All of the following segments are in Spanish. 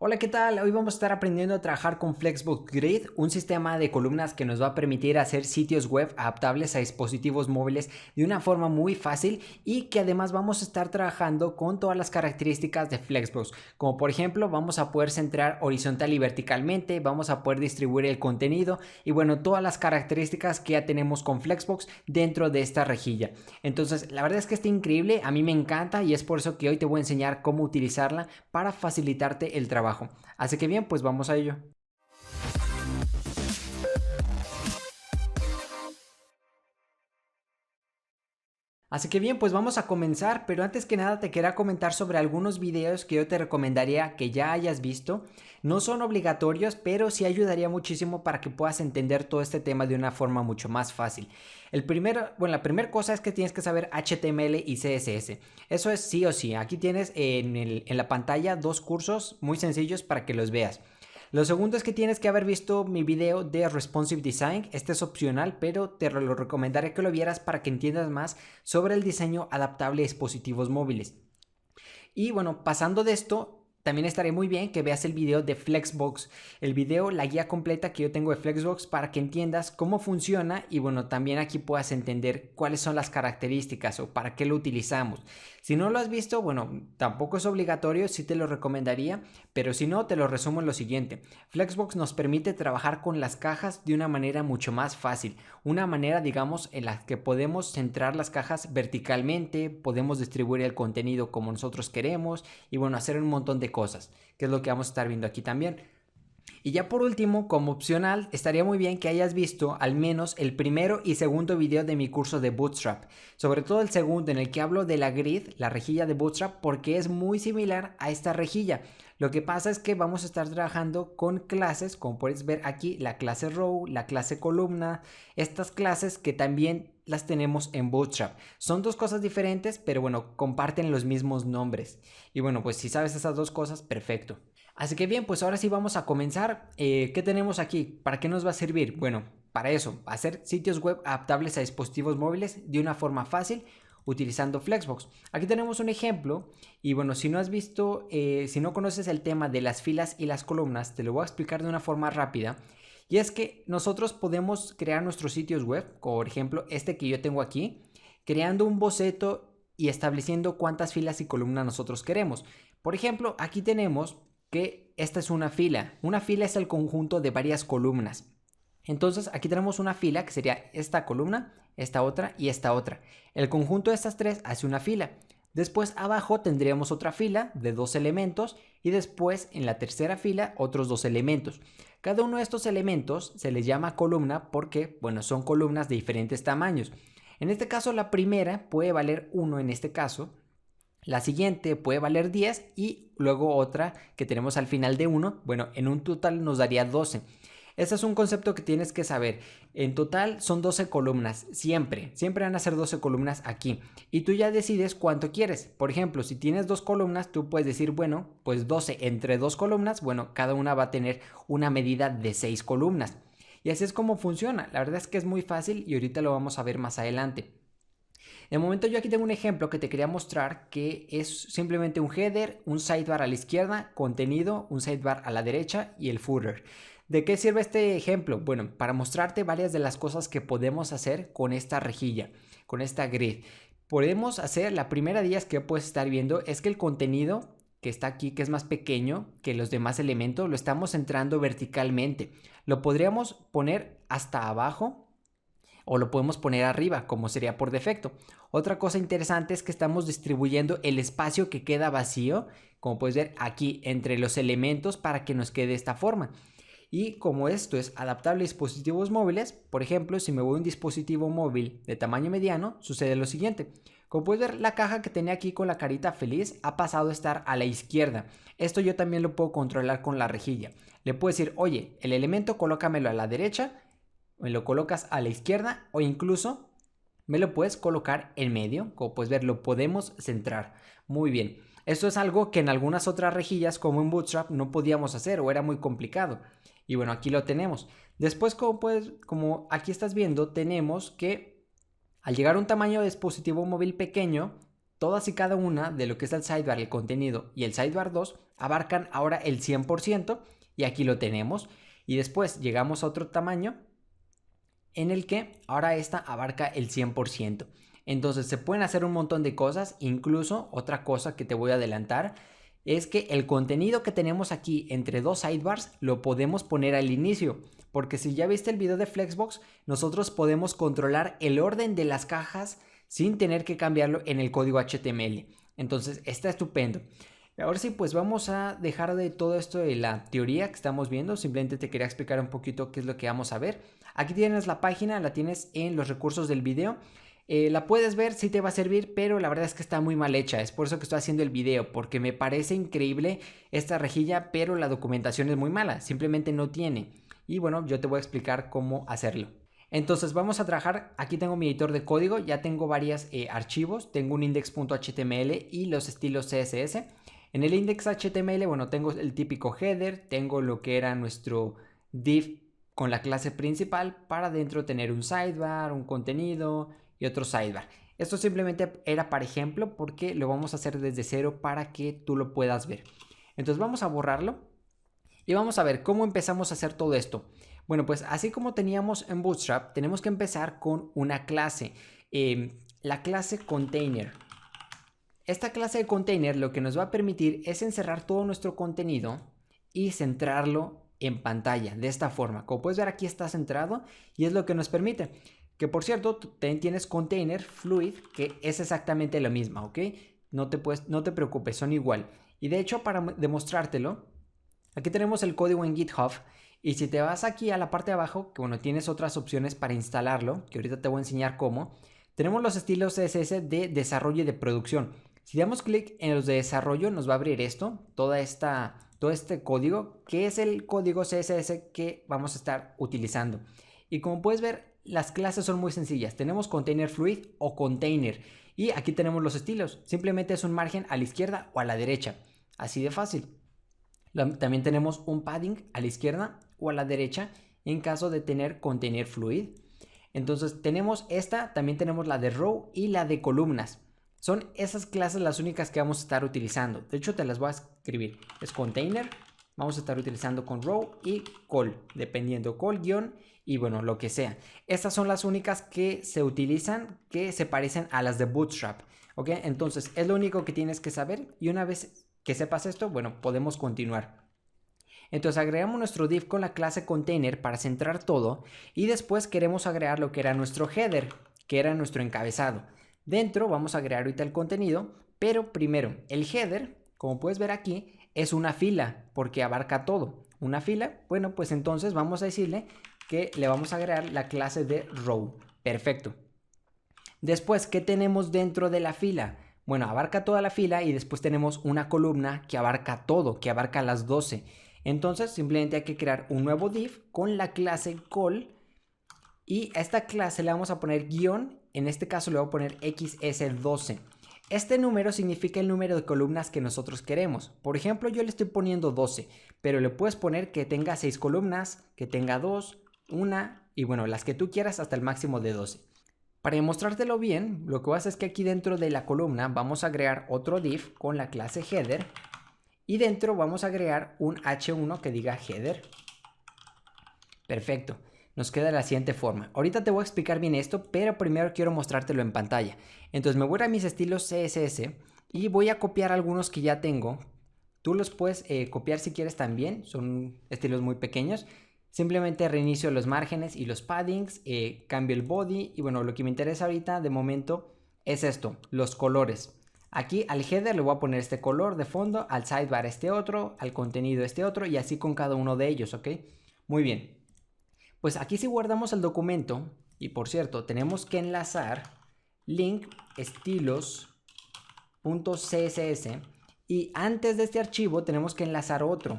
Hola, ¿qué tal? Hoy vamos a estar aprendiendo a trabajar con Flexbox Grid, un sistema de columnas que nos va a permitir hacer sitios web adaptables a dispositivos móviles de una forma muy fácil y que además vamos a estar trabajando con todas las características de Flexbox, como por ejemplo vamos a poder centrar horizontal y verticalmente, vamos a poder distribuir el contenido y bueno, todas las características que ya tenemos con Flexbox dentro de esta rejilla. Entonces, la verdad es que está increíble, a mí me encanta y es por eso que hoy te voy a enseñar cómo utilizarla para facilitarte el trabajo. Así que bien, pues vamos a ello. Así que bien, pues vamos a comenzar, pero antes que nada te quería comentar sobre algunos videos que yo te recomendaría que ya hayas visto. No son obligatorios, pero sí ayudaría muchísimo para que puedas entender todo este tema de una forma mucho más fácil. La primera cosa es que tienes que saber HTML y CSS. Eso es sí o sí. Aquí tienes en la pantalla dos cursos muy sencillos para que los veas. Lo segundo es que tienes que haber visto mi video de Responsive Design. Este es opcional, pero te lo recomendaré que lo vieras para que entiendas más sobre el diseño adaptable de dispositivos móviles. Y bueno, pasando de esto, también estaría muy bien que veas el video de Flexbox, el video, la guía completa que yo tengo de Flexbox para que entiendas cómo funciona y bueno, también aquí puedas entender cuáles son las características o para qué lo utilizamos. Si no lo has visto, bueno, tampoco es obligatorio, sí te lo recomendaría, pero si no, te lo resumo en lo siguiente. Flexbox nos permite trabajar con las cajas de una manera mucho más fácil, una manera, digamos, en la que podemos centrar las cajas verticalmente, podemos distribuir el contenido como nosotros queremos y bueno, hacer un montón de cosas, que es lo que vamos a estar viendo aquí también. Y ya por último, como opcional, estaría muy bien que hayas visto al menos el primero y segundo video de mi curso de Bootstrap. Sobre todo el segundo en el que hablo de la grid, la rejilla de Bootstrap, porque es muy similar a esta rejilla. Lo que pasa es que vamos a estar trabajando con clases, como puedes ver aquí, la clase row, la clase columna, estas clases que también las tenemos en Bootstrap. Son dos cosas diferentes, pero bueno, comparten los mismos nombres. Y bueno, pues si sabes esas dos cosas, perfecto. Así que bien, pues ahora sí vamos a comenzar. ¿Qué tenemos aquí? ¿Para qué nos va a servir? Bueno, para eso, hacer sitios web adaptables a dispositivos móviles de una forma fácil utilizando Flexbox. Aquí tenemos un ejemplo y bueno, si no has visto, si no conoces el tema de las filas y las columnas, te lo voy a explicar de una forma rápida. Y es que nosotros podemos crear nuestros sitios web, por ejemplo, este que yo tengo aquí, creando un boceto y estableciendo cuántas filas y columnas nosotros queremos. Por ejemplo, aquí tenemos que esta es una fila. Una fila es el conjunto de varias columnas. Entonces aquí tenemos una fila que sería esta columna, esta otra y esta otra. El conjunto de estas tres hace una fila. Después abajo tendríamos otra fila de dos elementos y después en la tercera fila otros dos elementos. Cada uno de estos elementos se les llama columna porque, bueno, son columnas de diferentes tamaños. En este caso la primera puede valer 1 en este caso, la siguiente puede valer 10 y luego otra que tenemos al final de 1, bueno, en un total nos daría 12. Este es un concepto que tienes que saber. En total son 12 columnas, siempre van a ser 12 columnas aquí. Y tú ya decides cuánto quieres. Por ejemplo, si tienes dos columnas, tú puedes decir, bueno, pues 12 entre dos columnas, bueno, cada una va a tener una medida de 6 columnas. Y así es como funciona. La verdad es que es muy fácil y ahorita lo vamos a ver más adelante. De momento yo aquí tengo un ejemplo que te quería mostrar que es simplemente un header, un sidebar a la izquierda, contenido, un sidebar a la derecha y el footer. ¿De qué sirve este ejemplo? Bueno, para mostrarte varias de las cosas que podemos hacer con esta rejilla, con esta grid. Podemos hacer, la primera de ellas que puedes estar viendo es que el contenido que está aquí, que es más pequeño que los demás elementos, lo estamos centrando verticalmente. Lo podríamos poner hasta abajo o lo podemos poner arriba, como sería por defecto. Otra cosa interesante es que estamos distribuyendo el espacio que queda vacío, como puedes ver aquí, entre los elementos para que nos quede de esta forma. Y como esto es adaptable a dispositivos móviles, por ejemplo, si me voy a un dispositivo móvil de tamaño mediano, sucede lo siguiente. Como puedes ver, la caja que tenía aquí con la carita feliz ha pasado a estar a la izquierda. Esto yo también lo puedo controlar con la rejilla. Le puedo decir, oye, el elemento colócamelo a la derecha, me lo colocas a la izquierda o incluso me lo puedes colocar en medio. Como puedes ver, lo podemos centrar. Muy bien. Esto es algo que en algunas otras rejillas como en Bootstrap no podíamos hacer o era muy complicado. Y bueno, aquí lo tenemos. Después, como aquí estás viendo, tenemos que al llegar a un tamaño de dispositivo móvil pequeño, todas y cada una de lo que es el sidebar, el contenido y el sidebar 2 abarcan ahora el 100% y aquí lo tenemos. Y después llegamos a otro tamaño en el que ahora esta abarca el 100%. Entonces se pueden hacer un montón de cosas, incluso otra cosa que te voy a adelantar es que el contenido que tenemos aquí entre dos sidebars lo podemos poner al inicio, porque si ya viste el video de Flexbox, nosotros podemos controlar el orden de las cajas sin tener que cambiarlo en el código HTML. Entonces está estupendo. Ahora sí, pues vamos a dejar de todo esto de la teoría que estamos viendo. Simplemente te quería explicar un poquito qué es lo que vamos a ver. Aquí tienes la página, la tienes en los recursos del video. La puedes ver, sí te va a servir, pero la verdad es que está muy mal hecha. Es por eso que estoy haciendo el video, porque me parece increíble esta rejilla, pero la documentación es muy mala. Simplemente no tiene. Y bueno, yo te voy a explicar cómo hacerlo. Entonces vamos a trabajar, aquí tengo mi editor de código, ya tengo varios archivos, tengo un index.html y los estilos CSS. En el index.html, bueno, tengo el típico header, tengo lo que era nuestro div con la clase principal para dentro tener un sidebar, un contenido y otro sidebar. Esto simplemente era para ejemplo porque lo vamos a hacer desde cero para que tú lo puedas ver. Entonces vamos a borrarlo y vamos a ver cómo empezamos a hacer todo esto. Bueno, pues así como teníamos en Bootstrap, tenemos que empezar con una clase, la clase container. Esta clase de container lo que nos va a permitir es encerrar todo nuestro contenido y centrarlo en pantalla, de esta forma. Como puedes ver, aquí está centrado y es lo que nos permite. Que por cierto, también tienes container fluid, que es exactamente la misma, ¿ok? No te preocupes, son igual. Y de hecho, para demostrártelo, aquí tenemos el código en GitHub. Y si te vas aquí a la parte de abajo, que bueno, tienes otras opciones para instalarlo, que ahorita te voy a enseñar cómo. Tenemos los estilos CSS de desarrollo y de producción. Si damos clic en los de desarrollo, nos va a abrir esto, todo este código, que es el código CSS que vamos a estar utilizando. Y como puedes ver, las clases son muy sencillas. Tenemos container fluid o container. Y aquí tenemos los estilos. Simplemente es un margen a la izquierda o a la derecha. Así de fácil. También tenemos un padding a la izquierda o a la derecha en caso de tener container fluid. Entonces tenemos esta, también tenemos la de row y la de columnas. Son esas clases las únicas que vamos a estar utilizando. De hecho te las voy a escribir. Es container, vamos a estar utilizando con row y col, dependiendo col, guión y bueno, lo que sea. Estas son las únicas que se utilizan, que se parecen a las de Bootstrap. ¿Ok? Entonces es lo único que tienes que saber y una vez que sepas esto, bueno, podemos continuar. Entonces agregamos nuestro div con la clase container para centrar todo y después queremos agregar lo que era nuestro header, que era nuestro encabezado. Dentro vamos a agregar ahorita el contenido, pero primero el header, como puedes ver aquí, es una fila porque abarca todo. Una fila, bueno, pues entonces vamos a decirle que le vamos a agregar la clase de row. Perfecto. Después, ¿qué tenemos dentro de la fila? Bueno, abarca toda la fila y después tenemos una columna que abarca todo, que abarca las 12. Entonces simplemente hay que crear un nuevo div con la clase col y a esta clase le vamos a poner guión, en este caso le voy a poner XS12. Este número significa el número de columnas que nosotros queremos. Por ejemplo, yo le estoy poniendo 12, pero le puedes poner que tenga 6 columnas, que tenga 2, 1 y bueno, las que tú quieras hasta el máximo de 12. Para demostrártelo bien, lo que vas a hacer es que aquí dentro de la columna vamos a agregar otro div con la clase header y dentro vamos a agregar un h1 que diga header. Perfecto, nos queda de la siguiente forma. Ahorita te voy a explicar bien esto, pero primero quiero mostrártelo en pantalla. Entonces me voy a mis estilos CSS y voy a copiar algunos que ya tengo. Tú los puedes copiar si quieres también, son estilos muy pequeños. Simplemente reinicio los márgenes y los paddings, cambio el body y bueno, lo que me interesa ahorita de momento es esto, los colores. Aquí al header le voy a poner este color de fondo, al sidebar este otro, al contenido este otro y así con cada uno de ellos, ¿ok? Muy bien. Pues aquí si guardamos el documento, y por cierto, tenemos que enlazar link estilos.css y antes de este archivo tenemos que enlazar otro,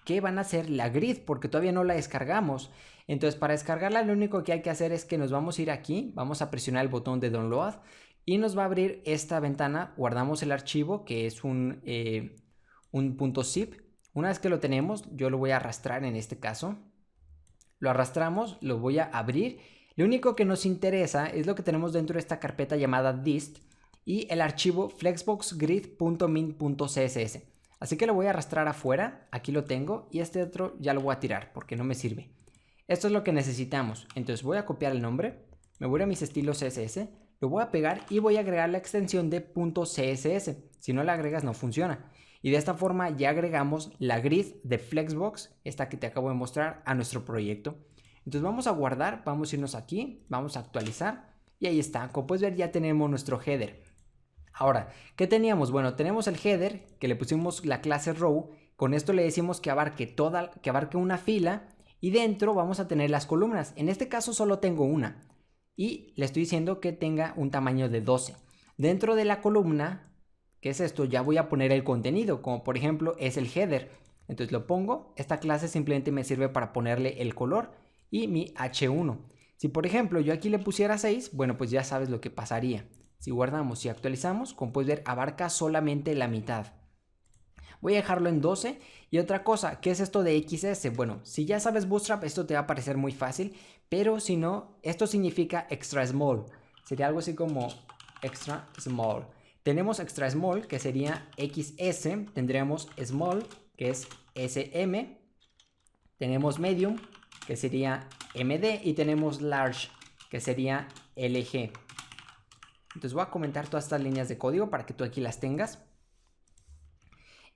que van a ser la grid, porque todavía no la descargamos. Entonces para descargarla lo único que hay que hacer es que nos vamos a ir aquí, vamos a presionar el botón de download y nos va a abrir esta ventana, guardamos el archivo que es un .zip. Una vez que lo tenemos, yo lo voy a arrastrar en este caso. Lo arrastramos, lo voy a abrir. Lo único que nos interesa es lo que tenemos dentro de esta carpeta llamada dist y el archivo flexboxgrid.min.css. Así que lo voy a arrastrar afuera, aquí lo tengo y este otro ya lo voy a tirar porque no me sirve. Esto es lo que necesitamos, entonces voy a copiar el nombre, me voy a mis estilos CSS, lo voy a pegar y voy a agregar la extensión de .css, si no la agregas no funciona. Y de esta forma ya agregamos la grid de Flexbox, esta que te acabo de mostrar, a nuestro proyecto. Entonces vamos a guardar, vamos a irnos aquí, vamos a actualizar y ahí está. Como puedes ver ya tenemos nuestro header. Ahora, ¿qué teníamos? Bueno, tenemos el header que le pusimos la clase row. Con esto le decimos que abarque una fila y dentro vamos a tener las columnas. En este caso solo tengo una y le estoy diciendo que tenga un tamaño de 12. Dentro de la columna, ¿qué es esto? Ya voy a poner el contenido, como por ejemplo es el header. Entonces lo pongo, esta clase simplemente me sirve para ponerle el color y mi H1. Si por ejemplo yo aquí le pusiera 6, bueno pues ya sabes lo que pasaría. Si guardamos y actualizamos, como puedes ver abarca solamente la mitad. Voy a dejarlo en 12. Y otra cosa, ¿qué es esto de XS? Bueno, si ya sabes Bootstrap, esto te va a parecer muy fácil, pero si no, esto significa extra small. Sería algo así como extra small. Tenemos extra small, que sería XS, tendríamos small, que es SM, tenemos medium, que sería MD, y tenemos large, que sería LG. Entonces voy a comentar todas estas líneas de código para que tú aquí las tengas.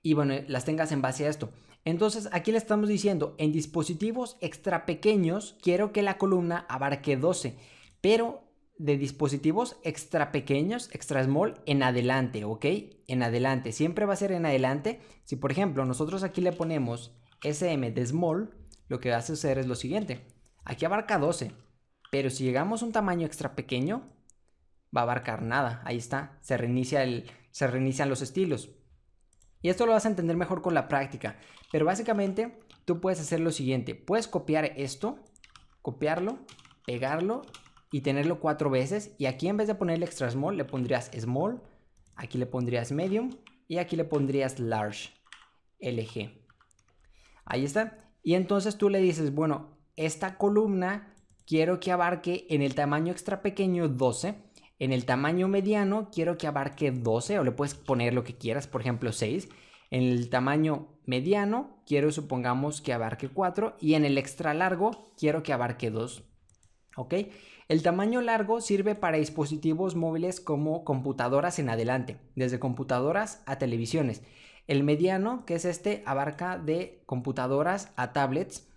Y bueno, las tengas en base a esto. Entonces aquí le estamos diciendo, en dispositivos extra pequeños quiero que la columna abarque 12, pero de dispositivos extra pequeños, extra small, en adelante, ¿ok? En adelante, siempre va a ser en adelante. Si por ejemplo nosotros aquí le ponemos SM de small, lo que va a suceder es lo siguiente. Aquí abarca 12, pero si llegamos a un tamaño extra pequeño, va a abarcar nada. Ahí está, se reinician los estilos. Y esto lo vas a entender mejor con la práctica. Pero básicamente tú puedes hacer lo siguiente. Puedes copiar esto, copiarlo, pegarlo y tenerlo 4 veces. Y aquí en vez de ponerle extra small, le pondrías small. Aquí le pondrías medium. Y aquí le pondrías large. LG. Ahí está. Y entonces tú le dices, bueno, esta columna quiero que abarque en el tamaño extra pequeño 12. En el tamaño mediano quiero que abarque 12 o le puedes poner lo que quieras, por ejemplo 6. En el tamaño mediano quiero, supongamos, que abarque 4 y en el extra largo quiero que abarque 2. ¿Ok? El tamaño largo sirve para dispositivos móviles como computadoras en adelante, desde computadoras a televisiones. El mediano, que es este, abarca de computadoras a tablets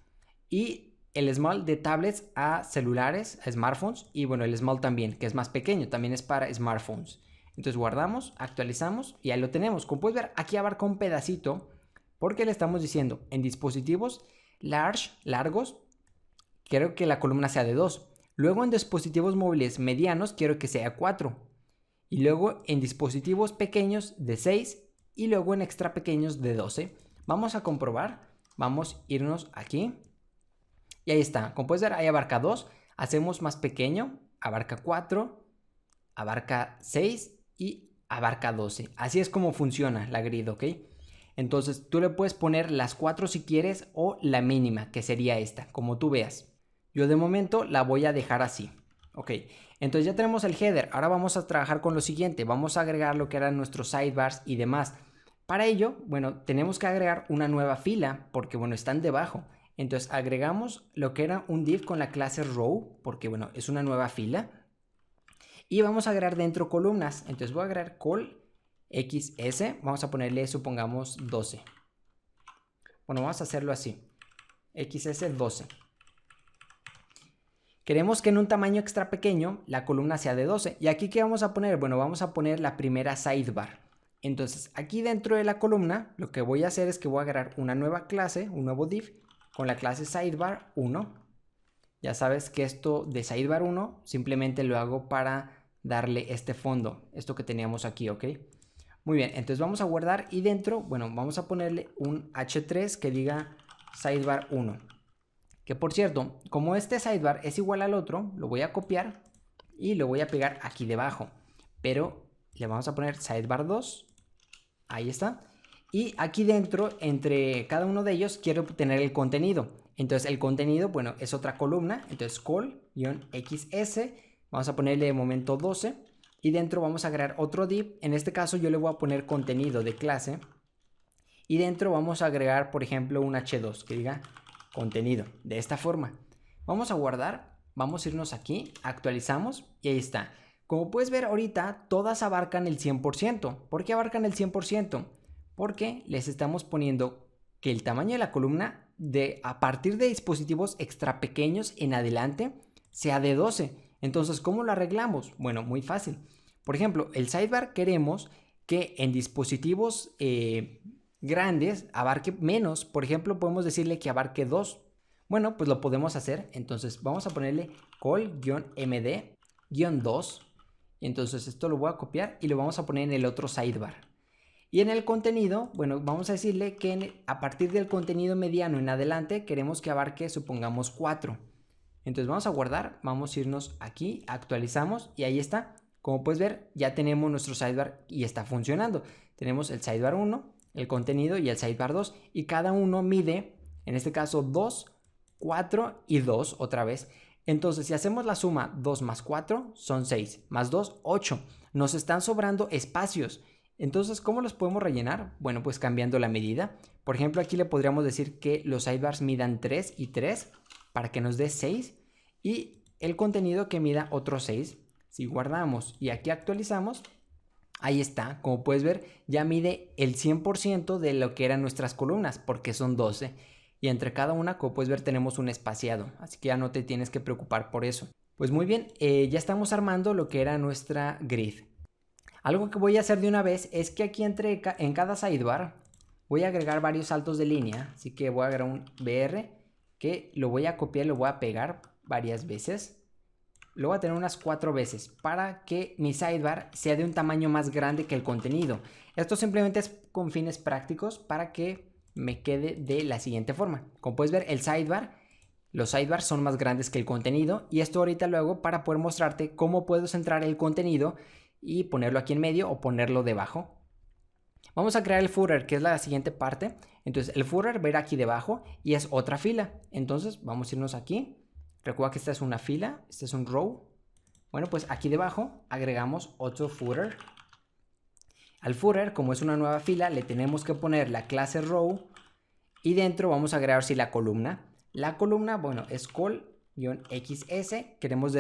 y el small de tablets a celulares, a smartphones, y bueno, el small también, que es más pequeño, también es para smartphones. Entonces guardamos, actualizamos y ahí lo tenemos. Como puedes ver, aquí abarca un pedacito porque le estamos diciendo en dispositivos largos, quiero que la columna sea de 2. Luego en dispositivos móviles medianos quiero que sea 4. Y luego en dispositivos pequeños de 6 y luego en extra pequeños de 12. Vamos a comprobar, vamos a irnos aquí. Y ahí está, como puedes ver, ahí abarca 2, hacemos más pequeño, abarca 4, abarca 6 y abarca 12. Así es como funciona la grid, ¿ok? Entonces tú le puedes poner las 4 si quieres o la mínima, que sería esta, como tú veas. Yo de momento la voy a dejar así, ¿ok? Entonces ya tenemos el header, ahora vamos a trabajar con lo siguiente, vamos a agregar lo que eran nuestros sidebars y demás. Para ello, bueno, tenemos que agregar una nueva fila porque, bueno, están debajo. Entonces agregamos lo que era un div con la clase row, porque bueno, es una nueva fila. Y vamos a agregar dentro columnas. Entonces voy a agregar col XS, vamos a ponerle, supongamos, 12. Bueno, vamos a hacerlo así. XS 12. Queremos que en un tamaño extra pequeño la columna sea de 12. ¿Y aquí qué vamos a poner? Bueno, vamos a poner la primera sidebar. Entonces aquí dentro de la columna lo que voy a hacer es que voy a agregar una nueva clase, un nuevo div, con la clase sidebar 1. Ya sabes que esto de sidebar 1 simplemente lo hago para darle este fondo, esto que teníamos aquí, ¿ok? Muy bien, entonces vamos a guardar y dentro, bueno, vamos a ponerle un H3 que diga sidebar 1. Que por cierto, como este sidebar es igual al otro, lo voy a copiar y lo voy a pegar aquí debajo. Pero le vamos a poner sidebar 2. Ahí está. Y aquí dentro, entre cada uno de ellos, quiero tener el contenido. Entonces el contenido, bueno, es otra columna. Entonces col-xs, vamos a ponerle de momento 12. Y dentro vamos a agregar otro div. En este caso yo le voy a poner contenido de clase. y dentro vamos a agregar, por ejemplo, un H2 que diga contenido, de esta forma. Vamos a guardar, vamos a irnos aquí, actualizamos y ahí está. Como puedes ver ahorita, todas abarcan el 100%. ¿Por qué abarcan el 100%? Porque les estamos poniendo que el tamaño de la columna a partir de dispositivos extra pequeños en adelante sea de 12. Entonces, ¿cómo lo arreglamos? Bueno, muy fácil. Por ejemplo, el sidebar queremos que en dispositivos grandes abarque menos. Por ejemplo, podemos decirle que abarque 2. Bueno, pues lo podemos hacer. Entonces vamos a ponerle col-md-2. Entonces esto lo voy a copiar y lo vamos a poner en el otro sidebar. Y en el contenido, bueno, vamos a decirle que a partir del contenido mediano en adelante queremos que abarque, supongamos, 4. Entonces vamos a guardar, vamos a irnos aquí, actualizamos y ahí está. Como puedes ver, ya tenemos nuestro sidebar y está funcionando. Tenemos el sidebar 1, el contenido y el sidebar 2 y cada uno mide, en este caso 2, 4 y 2 otra vez. Entonces, si hacemos la suma 2 más 4 son 6, más 2, 8. Nos están sobrando espacios. Entonces, ¿cómo los podemos rellenar? Bueno, pues cambiando la medida. Por ejemplo, aquí le podríamos decir que los sidebars midan 3 y 3 para que nos dé 6 y el contenido que mida otros 6. Si guardamos y aquí actualizamos, ahí está. Como puedes ver, ya mide el 100% de lo que eran nuestras columnas porque son 12. Y entre cada una, como puedes ver, tenemos un espaciado. Así que ya no te tienes que preocupar por eso. Pues muy bien, ya estamos armando lo que era nuestra grid. Algo que voy a hacer de una vez es que aquí en cada sidebar voy a agregar varios saltos de línea. Así que voy a agregar un BR que lo voy a copiar y lo voy a pegar varias veces. Lo voy a tener unas 4 veces para que mi sidebar sea de un tamaño más grande que el contenido. Esto simplemente es con fines prácticos para que me quede de la siguiente forma. Como puedes ver, los sidebars son más grandes que el contenido y esto ahorita lo hago para poder mostrarte cómo puedo centrar el contenido y ponerlo aquí en medio o ponerlo debajo. Vamos a crear el footer, que es la siguiente parte. Entonces el footer va a ir aquí debajo y es otra fila. Entonces vamos a irnos aquí. Recuerda que esta es una fila, este es un row. Bueno, pues aquí debajo agregamos otro footer. Al footer, como es una nueva fila, le tenemos que poner la clase row y dentro vamos a agregar la columna. La columna, bueno, es col-xs. Queremos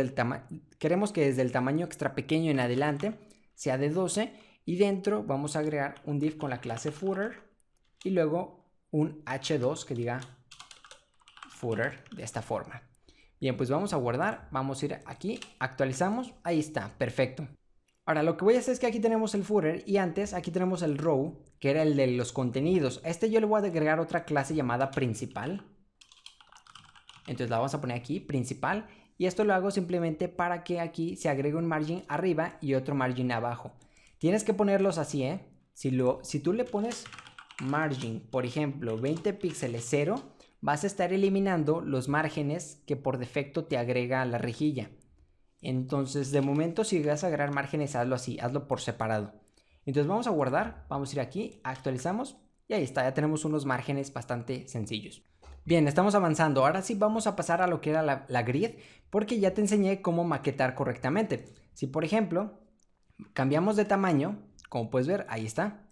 que desde el tamaño extra pequeño en adelante sea de 12 y dentro vamos a agregar un div con la clase footer y luego un h2 que diga footer de esta forma. Bien, pues vamos a guardar, vamos a ir aquí, actualizamos, ahí está, perfecto. Ahora lo que voy a hacer es que aquí tenemos el footer y antes aquí tenemos el row, que era el de los contenidos. A este yo le voy a agregar otra clase llamada principal. Entonces la vamos a poner aquí, principal. Y esto lo hago simplemente para que aquí se agregue un margin arriba y otro margin abajo. Tienes que ponerlos así, ¿eh? Si tú le pones margin, por ejemplo, 20 píxeles 0, vas a estar eliminando los márgenes que por defecto te agrega la rejilla. Entonces, de momento, si vas a agregar márgenes, hazlo así, hazlo por separado. Entonces vamos a guardar, vamos a ir aquí, actualizamos y ahí está, ya tenemos unos márgenes bastante sencillos. Bien, estamos avanzando. Ahora sí vamos a pasar a lo que era la grid, porque ya te enseñé cómo maquetar correctamente. Si por ejemplo, cambiamos de tamaño, como puedes ver, ahí está.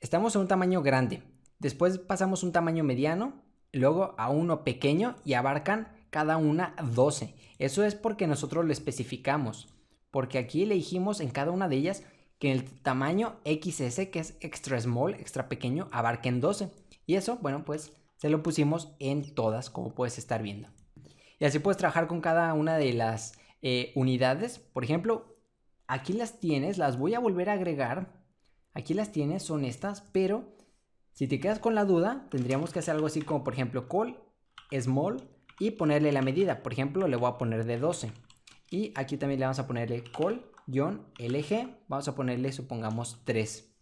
Estamos en un tamaño grande. Después pasamos a un tamaño mediano, luego a uno pequeño y abarcan cada una 12. Eso es porque nosotros lo especificamos. Porque aquí le dijimos en cada una de ellas que el tamaño XS, que es extra small, extra pequeño, abarquen 12. Y eso, bueno, pues se lo pusimos en todas, como puedes estar viendo. Y así puedes trabajar con cada una de las unidades. Por ejemplo, aquí las tienes, las voy a volver a agregar. Aquí las tienes, son estas, pero si te quedas con la duda, tendríamos que hacer algo así como, por ejemplo, col, small y ponerle la medida. Por ejemplo, le voy a poner de 12. Y aquí también le vamos a ponerle col-lg, vamos a ponerle, supongamos, 3.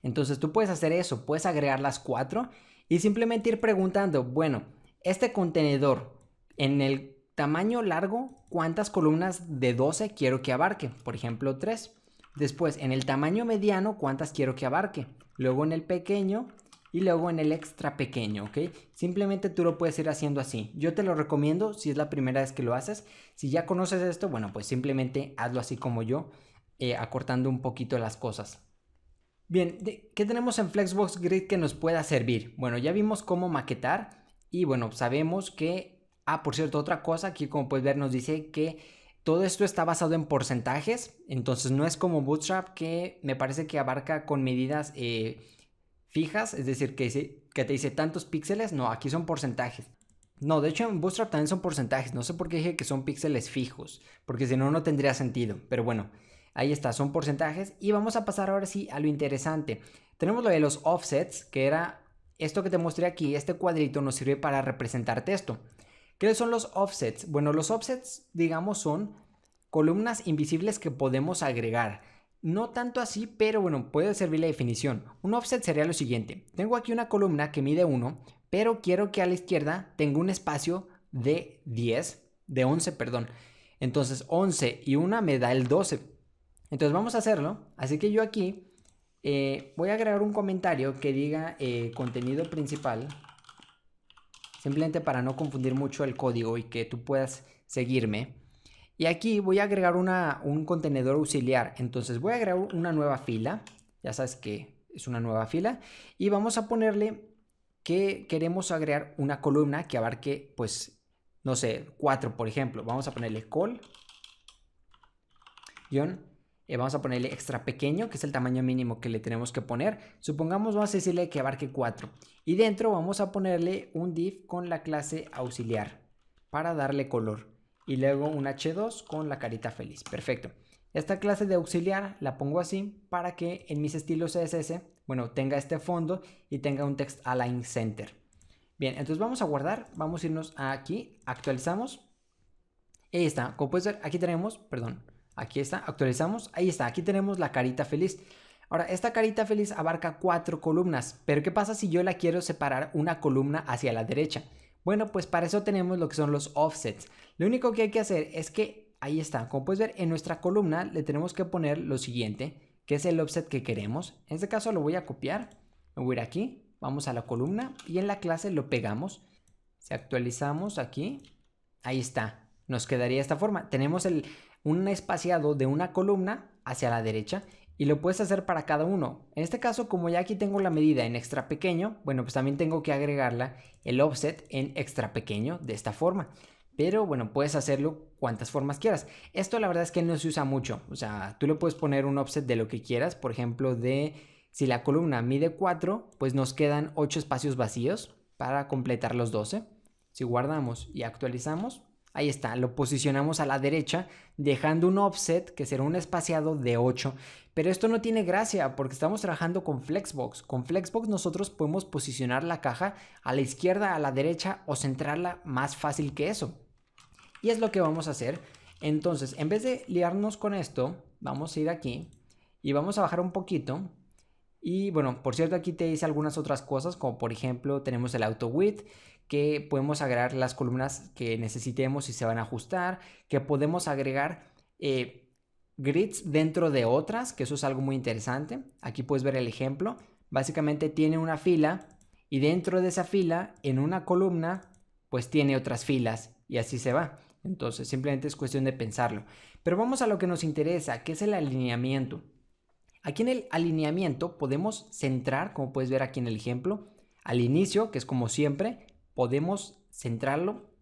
Entonces tú puedes hacer eso, puedes agregar las 4 y simplemente ir preguntando, bueno, este contenedor en el tamaño largo, ¿cuántas columnas de 12 quiero que abarque? Por ejemplo, 3. Después, en el tamaño mediano, ¿cuántas quiero que abarque? Luego en el pequeño y luego en el extra pequeño, ¿ok? Simplemente tú lo puedes ir haciendo así. Yo te lo recomiendo si es la primera vez que lo haces. Si ya conoces esto, bueno, pues simplemente hazlo así como yo, acortando un poquito las cosas. Bien, ¿qué tenemos en Flexbox Grid que nos pueda servir? Bueno, ya vimos cómo maquetar y bueno, sabemos que... por cierto, otra cosa, aquí como puedes ver nos dice que todo esto está basado en porcentajes, entonces no es como Bootstrap que me parece que abarca con medidas fijas, es decir, que te dice tantos píxeles, no, aquí son porcentajes. No, de hecho en Bootstrap también son porcentajes, no sé por qué dije que son píxeles fijos, porque si no, no tendría sentido, pero bueno. Ahí está, son porcentajes y vamos a pasar ahora sí a lo interesante. Tenemos lo de los offsets, que era esto que te mostré aquí. Este cuadrito nos sirve para representar texto. ¿Qué son los offsets? Bueno, los offsets, digamos, son columnas invisibles que podemos agregar. No tanto así, pero bueno, puede servir la definición. Un offset sería lo siguiente. Tengo aquí una columna que mide 1, pero quiero que a la izquierda tenga un espacio de 11, perdón. Entonces 11 y 1 me da el 12. Entonces vamos a hacerlo, así que yo aquí voy a agregar un comentario que diga contenido principal, simplemente para no confundir mucho el código y que tú puedas seguirme. Y aquí voy a agregar un contenedor auxiliar, entonces voy a agregar una nueva fila, ya sabes que es una nueva fila, y vamos a ponerle que queremos agregar una columna que abarque, pues, no sé, 4 por ejemplo. Vamos a ponerle col, vamos a ponerle extra pequeño, que es el tamaño mínimo que le tenemos que poner. Supongamos, vamos a decirle que abarque 4. Y dentro vamos a ponerle un div con la clase auxiliar para darle color. Y luego un h2 con la carita feliz. Perfecto. Esta clase de auxiliar la pongo así para que en mis estilos CSS, bueno, tenga este fondo y tenga un text align center. Bien, entonces vamos a guardar. Vamos a irnos aquí, actualizamos. Y ahí está. Como puedes ver, aquí tenemos, perdón. Aquí está, actualizamos, ahí está, aquí tenemos la carita feliz. Ahora, esta carita feliz abarca 4 columnas, pero ¿qué pasa si yo la quiero separar una columna hacia la derecha? Bueno, pues para eso tenemos lo que son los offsets. Lo único que hay que hacer es que, ahí está, como puedes ver, en nuestra columna le tenemos que poner lo siguiente, que es el offset que queremos. En este caso lo voy a copiar, me voy a ir aquí, vamos a la columna y en la clase lo pegamos. Si actualizamos aquí, ahí está, nos quedaría de esta forma. Tenemos un espaciado de una columna hacia la derecha y lo puedes hacer para cada uno. En este caso, como ya aquí tengo la medida en extra pequeño, bueno, pues también tengo que agregarla el offset en extra pequeño de esta forma. Pero bueno, puedes hacerlo cuantas formas quieras. Esto la verdad es que no se usa mucho. O sea, tú le puedes poner un offset de lo que quieras. Por ejemplo, si la columna mide 4, pues nos quedan 8 espacios vacíos para completar los 12. Si guardamos y actualizamos, ahí está, lo posicionamos a la derecha, dejando un offset que será un espaciado de 8. Pero esto no tiene gracia porque estamos trabajando con Flexbox. Con Flexbox nosotros podemos posicionar la caja a la izquierda, a la derecha o centrarla más fácil que eso. Y es lo que vamos a hacer. Entonces, en vez de liarnos con esto, vamos a ir aquí y vamos a bajar un poquito. Y bueno, por cierto, aquí te dice algunas otras cosas, como por ejemplo tenemos el auto width, que podemos agregar las columnas que necesitemos y se van a ajustar, que podemos agregar grids dentro de otras, que eso es algo muy interesante. Aquí puedes ver el ejemplo. Básicamente tiene una fila y dentro de esa fila, en una columna, pues tiene otras filas y así se va. Entonces simplemente es cuestión de pensarlo. Pero vamos a lo que nos interesa, que es el alineamiento. Aquí en el alineamiento podemos centrar, como puedes ver aquí en el ejemplo, al inicio, que es como siempre, podemos centrarlo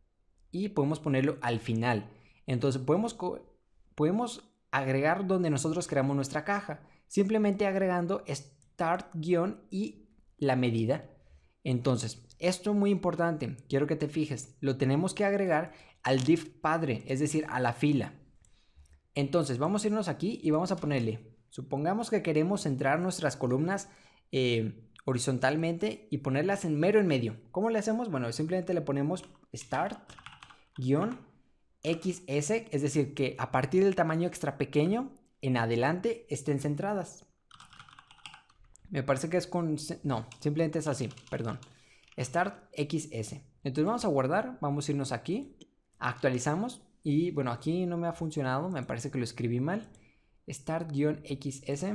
y podemos ponerlo al final. Entonces podemos agregar donde nosotros creamos nuestra caja, simplemente agregando start guión y la medida. Entonces, esto es muy importante, quiero que te fijes, lo tenemos que agregar al div padre, es decir, a la fila. Entonces, vamos a irnos aquí y vamos a ponerle, supongamos que queremos centrar nuestras columnas horizontalmente y ponerlas en mero en medio. ¿Cómo le hacemos? Bueno, simplemente le ponemos start XS, es decir, que a partir del tamaño extra pequeño en adelante estén centradas. Me parece que es con... No, simplemente es así, perdón. Start XS. Entonces vamos a guardar, vamos a irnos aquí, actualizamos y bueno, aquí no me ha funcionado, me parece que lo escribí mal. Start-XS.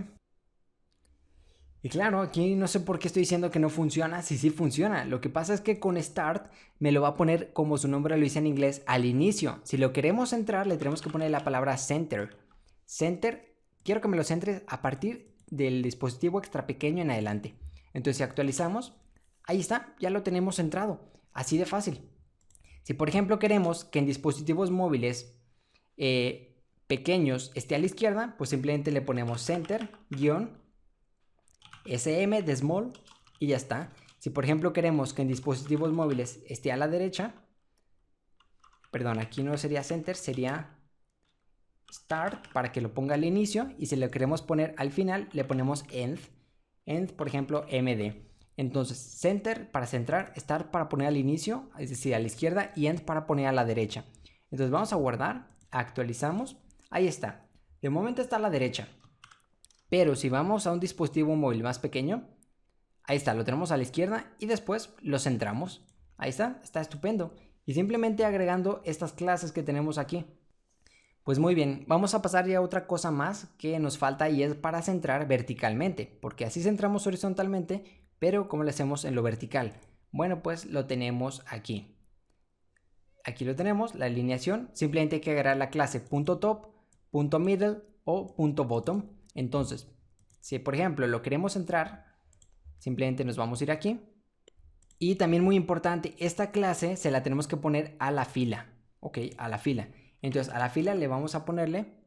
Y claro, aquí no sé por qué estoy diciendo que no funciona, sí funciona. Lo que pasa es que con Start me lo va a poner, como su nombre lo dice en inglés, al inicio. Si lo queremos centrar, le tenemos que poner la palabra Center. Center, quiero que me lo centres a partir del dispositivo extra pequeño en adelante. Entonces si actualizamos, ahí está, ya lo tenemos centrado, así de fácil. Si por ejemplo queremos que en dispositivos móviles pequeños esté a la izquierda, pues simplemente le ponemos center, SM de small y ya está. Si por ejemplo queremos que en dispositivos móviles esté a la derecha, perdón, aquí no sería center, sería start para que lo ponga al inicio, y si lo queremos poner al final le ponemos end, por ejemplo MD. Entonces center para centrar, start para poner al inicio, es decir a la izquierda, y end para poner a la derecha. Entonces vamos a guardar, actualizamos, ahí está, de momento está a la derecha, pero si vamos a un dispositivo móvil más pequeño, ahí está, lo tenemos a la izquierda y después lo centramos. Ahí está, está estupendo. Y simplemente agregando estas clases que tenemos aquí. Pues muy bien, vamos a pasar ya a otra cosa más que nos falta, y es para centrar verticalmente, porque así centramos horizontalmente, pero ¿cómo lo hacemos en lo vertical? Bueno, pues lo tenemos aquí. Aquí lo tenemos, la alineación. Simplemente hay que agregar la clase .top, .middle o .bottom. Entonces, si por ejemplo lo queremos centrar, simplemente nos vamos a ir aquí. Y también muy importante, esta clase se la tenemos que poner a la fila. Ok, a la fila. Entonces a la fila le vamos a ponerle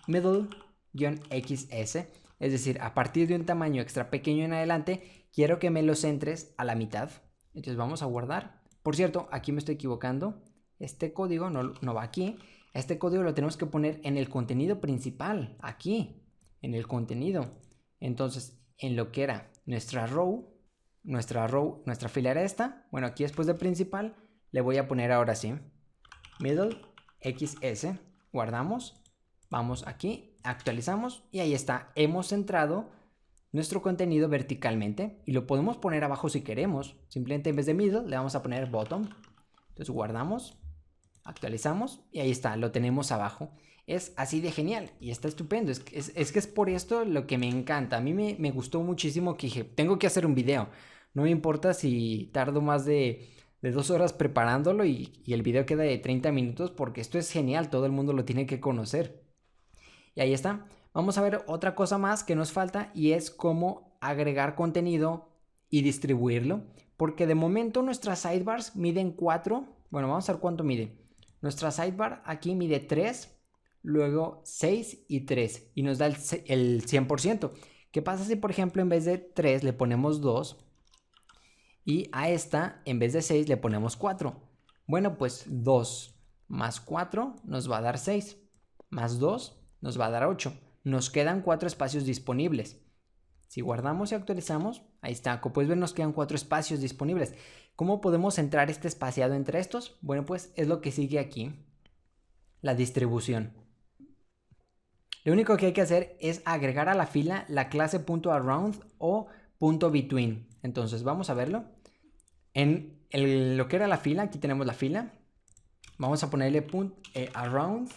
middle-xs. Es decir, a partir de un tamaño extra pequeño en adelante, quiero que me lo centres a la mitad. Entonces vamos a guardar. Por cierto, aquí me estoy equivocando. Este código no va aquí. Este código lo tenemos que poner en el contenido principal. Aquí, en el contenido. Entonces, en lo que era nuestra fila era esta. Bueno, aquí después de principal le voy a poner ahora sí middle xs, guardamos, vamos aquí, actualizamos y ahí está, hemos centrado nuestro contenido verticalmente, y lo podemos poner abajo si queremos. Simplemente en vez de middle le vamos a poner bottom. Entonces guardamos, actualizamos y ahí está, lo tenemos abajo. Es así de genial y está estupendo. Es que es por esto lo que me encanta. A mí me gustó muchísimo, que dije, tengo que hacer un video. No me importa si tardo más de 2 horas preparándolo y el video queda de 30 minutos, porque esto es genial, todo el mundo lo tiene que conocer. Y ahí está. Vamos a ver otra cosa más que nos falta, y es cómo agregar contenido y distribuirlo, porque de momento nuestras sidebars miden 4. Bueno, vamos a ver cuánto mide. Nuestra sidebar aquí mide 3, luego 6 y 3, y nos da el 100%. ¿Qué pasa si por ejemplo en vez de 3 le ponemos 2? Y a esta, en vez de 6, le ponemos 4. Bueno, pues 2 más 4 nos va a dar 6. Más 2 nos va a dar 8. Nos quedan 4 espacios disponibles. Si guardamos y actualizamos, ahí está. Como puedes ver, nos quedan 4 espacios disponibles. ¿Cómo podemos centrar este espaciado entre estos? Bueno, pues es lo que sigue aquí. La distribución. Lo único que hay que hacer es agregar a la fila la clase .around o .between. Entonces vamos a verlo. En lo que era la fila, aquí tenemos la fila. Vamos a ponerle around.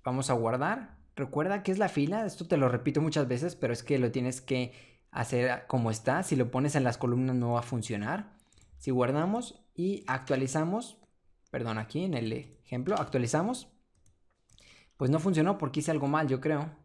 Vamos a guardar. Recuerda que es la fila. Esto te lo repito muchas veces, pero es que lo tienes que hacer como está. Si lo pones en las columnas no va a funcionar. Si guardamos y actualizamos, perdón, aquí en el ejemplo, actualizamos, pues no funcionó porque hice algo mal, yo creo.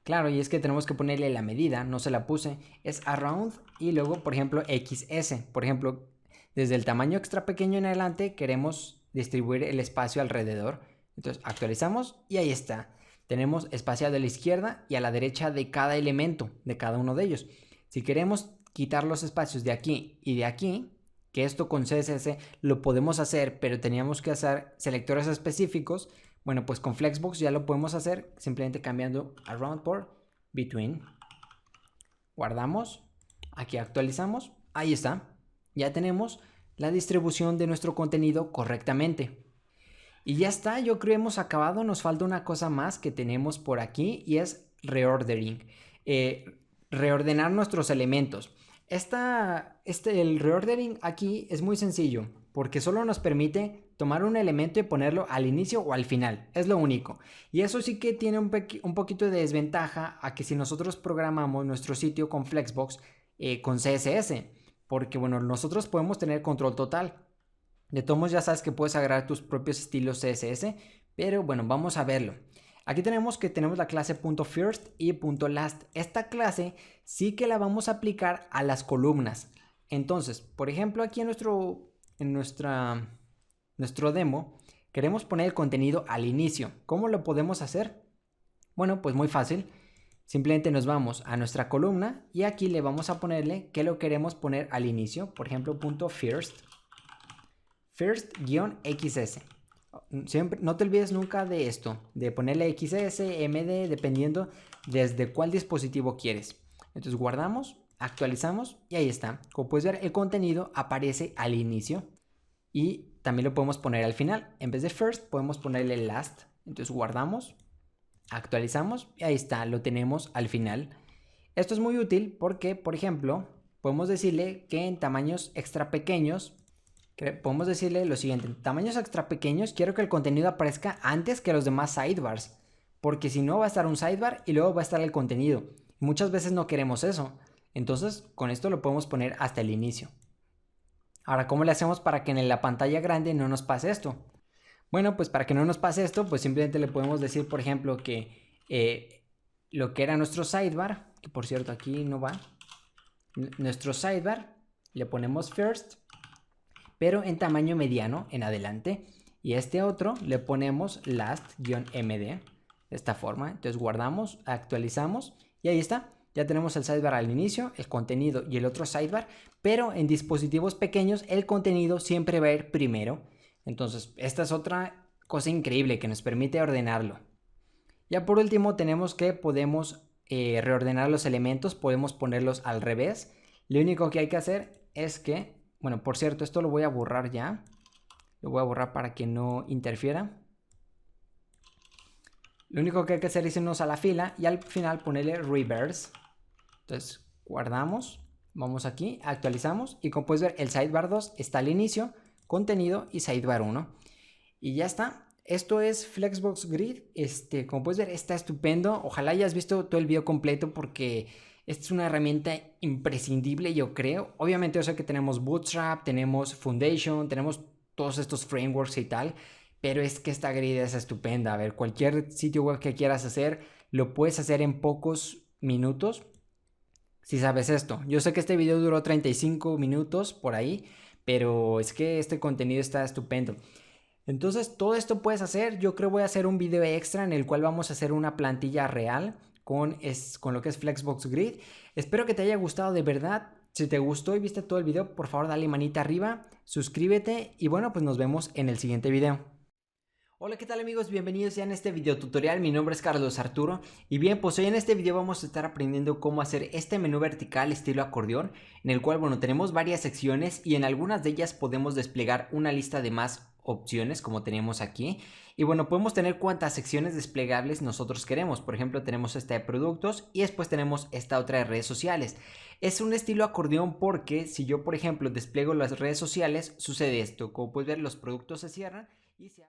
Claro, y es que tenemos que ponerle la medida, no se la puse, es around y luego, por ejemplo, XS. Por ejemplo, desde el tamaño extra pequeño en adelante queremos distribuir el espacio alrededor. Entonces actualizamos y ahí está. Tenemos espaciado a la izquierda y a la derecha de cada elemento, de cada uno de ellos. Si queremos quitar los espacios de aquí y de aquí, que esto con CSS lo podemos hacer, pero teníamos que hacer selectores específicos. Bueno, pues con Flexbox ya lo podemos hacer simplemente cambiando around por between. Guardamos, aquí actualizamos, ahí está. Ya tenemos la distribución de nuestro contenido correctamente. Y ya está, yo creo que hemos acabado. Nos falta una cosa más que tenemos por aquí y es reordering. Reordenar nuestros elementos. El reordering aquí es muy sencillo, porque solo nos permite tomar un elemento y ponerlo al inicio o al final, es lo único. Y eso sí que tiene un poquito de desventaja a que si nosotros programamos nuestro sitio con Flexbox con CSS, porque bueno, nosotros podemos tener control total. De todos modos ya sabes que puedes agregar tus propios estilos CSS, pero bueno, vamos a verlo. Aquí tenemos que tenemos la clase .first y .last. Esta clase sí que la vamos a aplicar a las columnas. Entonces, por ejemplo, aquí en nuestro demo, queremos poner el contenido al inicio. ¿Cómo lo podemos hacer? Bueno, pues muy fácil. Simplemente nos vamos a nuestra columna y aquí le vamos a ponerle que lo queremos poner al inicio. Por ejemplo, first-xs. Siempre, no te olvides nunca de esto, de ponerle XS, MD, dependiendo desde cuál dispositivo quieres. Entonces guardamos, actualizamos y ahí está. Como puedes ver, el contenido aparece al inicio y también lo podemos poner al final. En vez de first, podemos ponerle last. Entonces guardamos, actualizamos y ahí está, lo tenemos al final. Esto es muy útil porque, por ejemplo, podemos decirle que en tamaños extra pequeños, podemos decirle lo siguiente: en tamaños extra pequeños quiero que el contenido aparezca antes que los demás sidebars, porque si no va a estar un sidebar y luego va a estar el contenido. Muchas veces no queremos eso, entonces con esto lo podemos poner hasta el inicio. Ahora, ¿cómo le hacemos para que en la pantalla grande no nos pase esto? Bueno, pues para que no nos pase esto, pues simplemente le podemos decir, por ejemplo, que lo que era nuestro sidebar, que por cierto aquí no va, nuestro sidebar, le ponemos first, pero en tamaño mediano en adelante, y a este otro le ponemos last-md de esta forma. Entonces guardamos, actualizamos y ahí está. Ya tenemos el sidebar al inicio, el contenido y el otro sidebar, pero en dispositivos pequeños el contenido siempre va a ir primero. Entonces esta es otra cosa increíble que nos permite ordenarlo. Ya por último tenemos que podemos reordenar los elementos, podemos ponerlos al revés. Lo único que hay que hacer es que, bueno, por cierto, esto lo voy a borrar ya. Lo voy a borrar para que no interfiera. Lo único que hay que hacer es irnos a la fila y al final ponerle reverse. Entonces guardamos, vamos aquí, actualizamos y como puedes ver el sidebar 2 está al inicio, contenido y sidebar 1. Y ya está. Esto es Flexbox Grid. Como puedes ver, está estupendo. Ojalá hayas visto todo el video completo porque esta es una herramienta imprescindible, yo creo. Obviamente yo sé que tenemos Bootstrap, tenemos Foundation, tenemos todos estos frameworks y tal, pero es que esta grid es estupenda. A ver, cualquier sitio web que quieras hacer, lo puedes hacer en pocos minutos si sabes esto. Yo sé que este video duró 35 minutos por ahí, pero es que este contenido está estupendo. Entonces todo esto puedes hacer. Yo creo voy a hacer un video extra en el cual vamos a hacer una plantilla real con lo que es Flexbox Grid. Espero que te haya gustado de verdad. Si te gustó y viste todo el video, por favor dale manita arriba, suscríbete y bueno, pues nos vemos en el siguiente video. Hola, ¿qué tal amigos? Bienvenidos ya en este video tutorial. Mi nombre es Carlos Arturo y bien, pues hoy en este video vamos a estar aprendiendo cómo hacer este menú vertical estilo acordeón, en el cual, bueno, tenemos varias secciones y en algunas de ellas podemos desplegar una lista de más opciones como tenemos aquí. Y bueno, podemos tener cuantas secciones desplegables nosotros queremos. Por ejemplo, tenemos esta de productos y después tenemos esta otra de redes sociales. Es un estilo acordeón porque si yo, por ejemplo, despliego las redes sociales, sucede esto. Como puedes ver, los productos se cierran y se